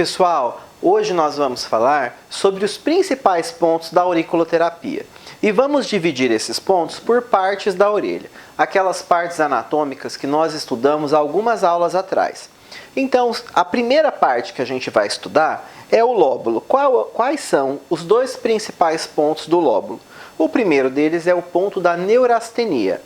Pessoal, hoje nós vamos falar sobre os principais pontos da auriculoterapia. E vamos dividir esses pontos por partes da orelha, aquelas partes anatômicas que nós estudamos algumas aulas atrás. Então, a primeira parte que a gente vai estudar é o lóbulo. Quais são os dois principais pontos do lóbulo? O primeiro deles é o ponto da neurastenia,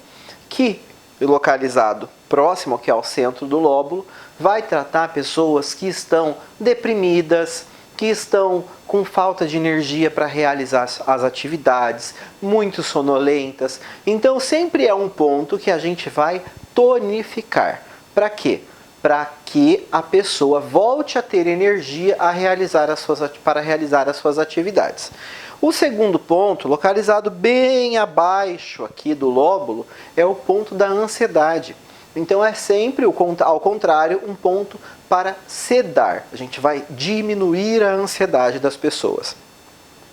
que, localizado próximo aqui ao centro do lóbulo, vai tratar pessoas que estão deprimidas, que estão com falta de energia para realizar as atividades, muito sonolentas. Então, sempre é um ponto que a gente vai tonificar. Para quê? Para que a pessoa volte a ter energia para realizar as suas atividades. O segundo ponto, localizado bem abaixo aqui do lóbulo, é o ponto da ansiedade. Então é sempre, ao contrário, um ponto para sedar. A gente vai diminuir a ansiedade das pessoas.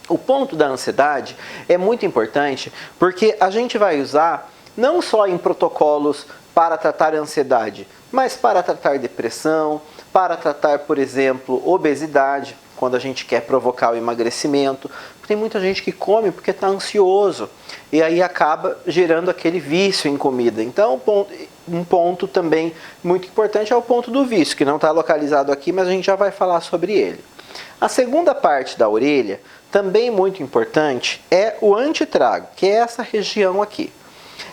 O ponto da ansiedade é muito importante porque a gente vai usar não só em protocolos para tratar a ansiedade, mas para tratar depressão, para tratar, por exemplo, obesidade, quando a gente quer provocar o emagrecimento. Tem muita gente que come porque está ansioso e aí acaba gerando aquele vício em comida. Então, um ponto também muito importante é o ponto do vício, que não está localizado aqui, mas a gente já vai falar sobre ele. A segunda parte da orelha, também muito importante, é o antetrago, que é essa região aqui.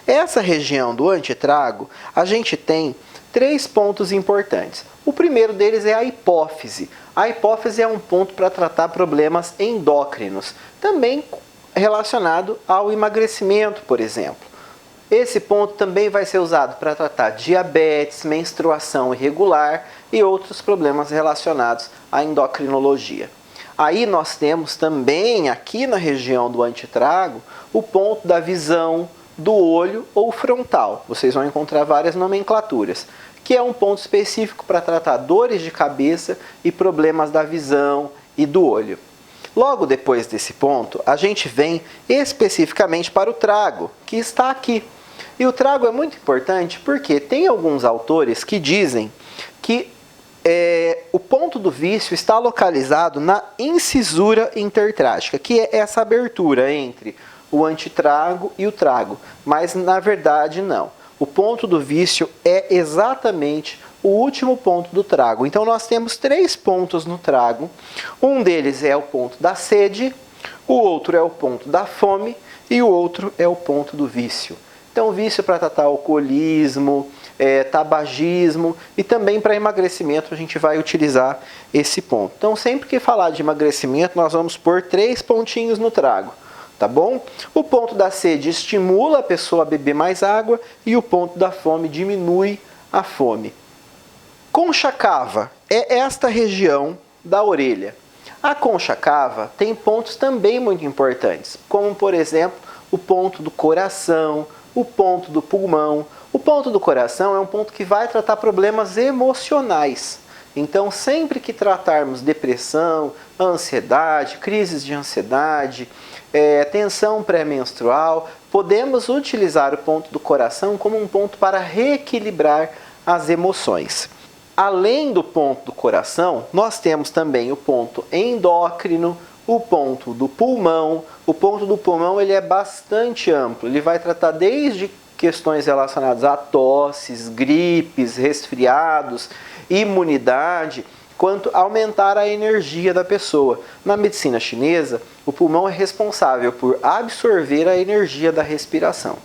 Essa região do antetrago, a gente tem três pontos importantes. O primeiro deles é a hipófise. A hipófise é um ponto para tratar problemas endócrinos, também relacionado ao emagrecimento, por exemplo. Esse ponto também vai ser usado para tratar diabetes, menstruação irregular e outros problemas relacionados à endocrinologia. Aí nós temos também, aqui na região do antetrago, o ponto da visão, do olho ou frontal. Vocês vão encontrar várias nomenclaturas, que é um ponto específico para tratar dores de cabeça e problemas da visão e do olho. Logo depois desse ponto, a gente vem especificamente para o trago, que está aqui. E o trago é muito importante porque tem alguns autores que dizem que o ponto do vício está localizado na incisura intertrágica, que é essa abertura entre o antetrago e o trago, mas na verdade não. O ponto do vício é exatamente o último ponto do trago. Então nós temos três pontos no trago. Um deles é o ponto da sede, o outro é o ponto da fome e o outro é o ponto do vício. Então vício para tratar alcoolismo, tabagismo e também para emagrecimento a gente vai utilizar esse ponto. Então sempre que falar de emagrecimento nós vamos pôr três pontinhos no trago. Tá bom? O ponto da sede estimula a pessoa a beber mais água e o ponto da fome diminui a fome. Concha cava é esta região da orelha. A concha cava tem pontos também muito importantes, como por exemplo o ponto do coração, o ponto do pulmão. O ponto do coração é um ponto que vai tratar problemas emocionais. Então, sempre que tratarmos depressão, ansiedade, crises de ansiedade, tensão pré-menstrual, podemos utilizar o ponto do coração como um ponto para reequilibrar as emoções. Além do ponto do coração, nós temos também o ponto endócrino, o ponto do pulmão. O ponto do pulmão ele é bastante amplo, ele vai tratar desde questões relacionadas a tosses, gripes, resfriados, imunidade, quanto aumentar a energia da pessoa. Na medicina chinesa, o pulmão é responsável por absorver a energia da respiração.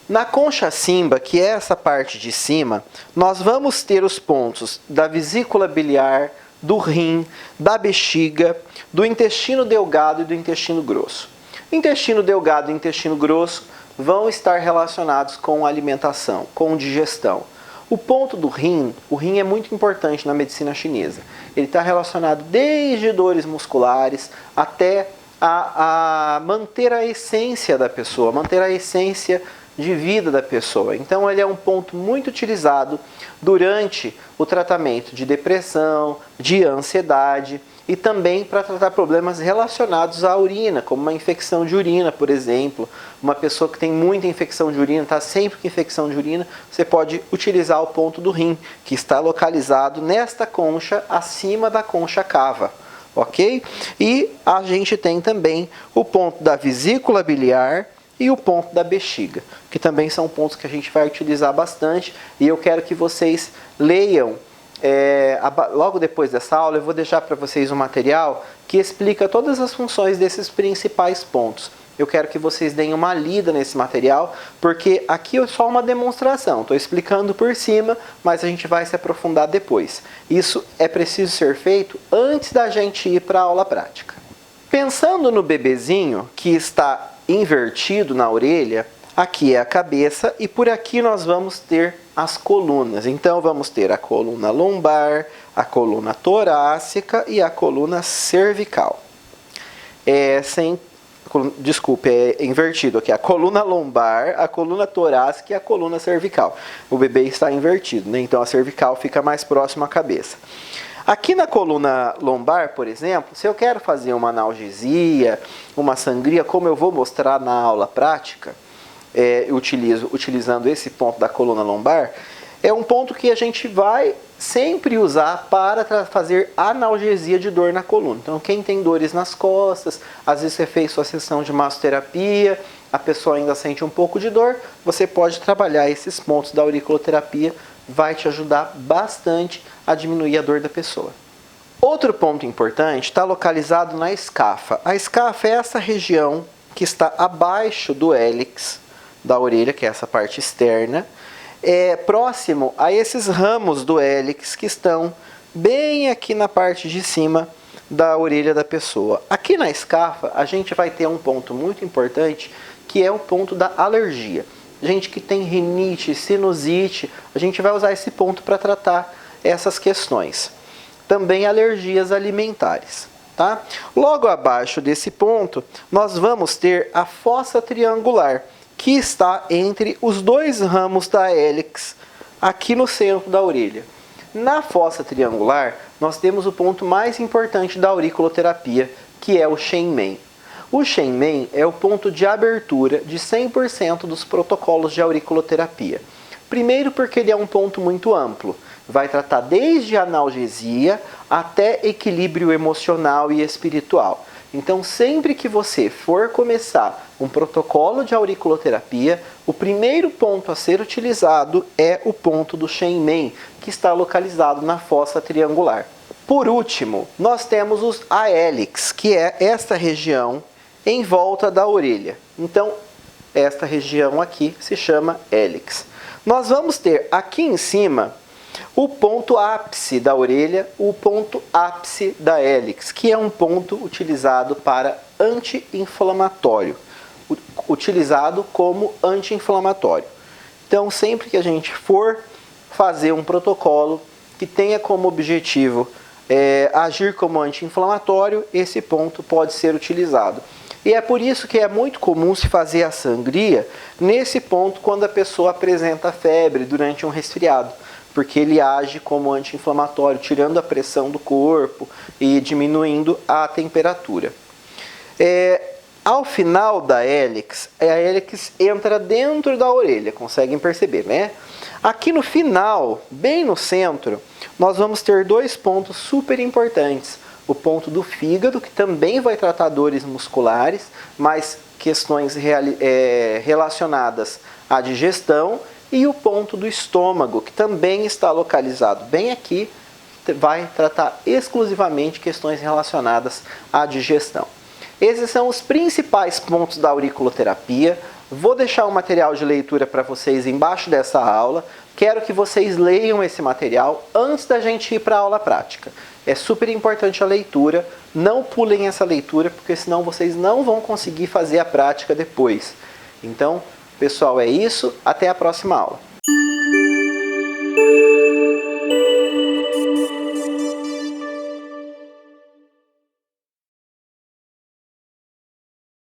Na concha cimba, que é essa parte de cima, nós vamos ter os pontos da vesícula biliar, do rim, da bexiga, do intestino delgado e do intestino grosso. Intestino delgado e intestino grosso vão estar relacionados com alimentação, com digestão. O ponto do rim, o rim é muito importante na medicina chinesa. Ele está relacionado desde dores musculares até a manter a essência da pessoa, manter a essência de vida da pessoa. Então ele é um ponto muito utilizado durante o tratamento de depressão, de ansiedade e também para tratar problemas relacionados à urina, como uma infecção de urina, por exemplo. Uma pessoa que tem muita infecção de urina, está sempre com infecção de urina, você pode utilizar o ponto do rim, que está localizado nesta concha, acima da concha cava. Ok? E a gente tem também o ponto da vesícula biliar e o ponto da bexiga, que também são pontos que a gente vai utilizar bastante, e eu quero que vocês leiam, logo depois dessa aula eu vou deixar para vocês um material que explica todas as funções desses principais pontos. Eu quero que vocês deem uma lida nesse material, porque aqui é só uma demonstração, estou explicando por cima, mas a gente vai se aprofundar depois. Isso é preciso ser feito antes da gente ir para a aula prática. Pensando no bebezinho que está invertido na orelha, aqui é a cabeça e por aqui nós vamos ter as colunas. Então vamos ter a coluna lombar, a coluna torácica e a coluna cervical. Desculpe, é invertido aqui. A coluna lombar, a coluna torácica e a coluna cervical. O bebê está invertido, né? Então a cervical fica mais próxima à cabeça. Aqui na coluna lombar, por exemplo, se eu quero fazer uma analgesia, uma sangria, como eu vou mostrar na aula prática, utilizando esse ponto da coluna lombar, é um ponto que a gente vai sempre usar para fazer analgesia de dor na coluna. Então, quem tem dores nas costas, às vezes você fez sua sessão de massoterapia, a pessoa ainda sente um pouco de dor, você pode trabalhar esses pontos da auriculoterapia, vai te ajudar bastante a diminuir a dor da pessoa. Outro ponto importante está localizado na escafa. A escafa é essa região que está abaixo do hélix da orelha, que é essa parte externa, próximo a esses ramos do hélix que estão bem aqui na parte de cima da orelha da pessoa. Aqui na escafa a gente vai ter um ponto muito importante, que é o ponto da alergia. Gente que tem rinite, sinusite, a gente vai usar esse ponto para tratar essas questões. Também alergias alimentares. Tá? Logo abaixo desse ponto, nós vamos ter a fossa triangular, que está entre os dois ramos da hélix, aqui no centro da orelha. Na fossa triangular, nós temos o ponto mais importante da auriculoterapia, que é o Shenmen. O Shenmen é o ponto de abertura de 100% dos protocolos de auriculoterapia. Primeiro porque ele é um ponto muito amplo. Vai tratar desde analgesia até equilíbrio emocional e espiritual. Então, sempre que você for começar um protocolo de auriculoterapia, o primeiro ponto a ser utilizado é o ponto do Shenmen, que está localizado na fossa triangular. Por último, nós temos os ahélix, que é esta região em volta da orelha. Então, esta região aqui se chama hélix. Nós vamos ter aqui em cima o ponto ápice da orelha, o ponto ápice da hélix, que é um ponto utilizado para anti-inflamatório, utilizado como anti-inflamatório. Então, sempre que a gente for fazer um protocolo que tenha como objetivo agir como anti-inflamatório, esse ponto pode ser utilizado. E é por isso que é muito comum se fazer a sangria nesse ponto quando a pessoa apresenta febre durante um resfriado, porque ele age como anti-inflamatório, tirando a pressão do corpo e diminuindo a temperatura. Ao final da hélix, a hélix entra dentro da orelha, conseguem perceber, né? Aqui no final, bem no centro, nós vamos ter dois pontos super importantes. O ponto do fígado, que também vai tratar dores musculares, mas questões relacionadas à digestão, e o ponto do estômago, que também está localizado bem aqui, vai tratar exclusivamente questões relacionadas à digestão. Esses são os principais pontos da auriculoterapia. Vou deixar o material de leitura para vocês embaixo dessa aula. Quero que vocês leiam esse material antes da gente ir para a aula prática. É super importante a leitura, não pulem essa leitura, porque senão vocês não vão conseguir fazer a prática depois. Então, pessoal, é isso. Até a próxima aula.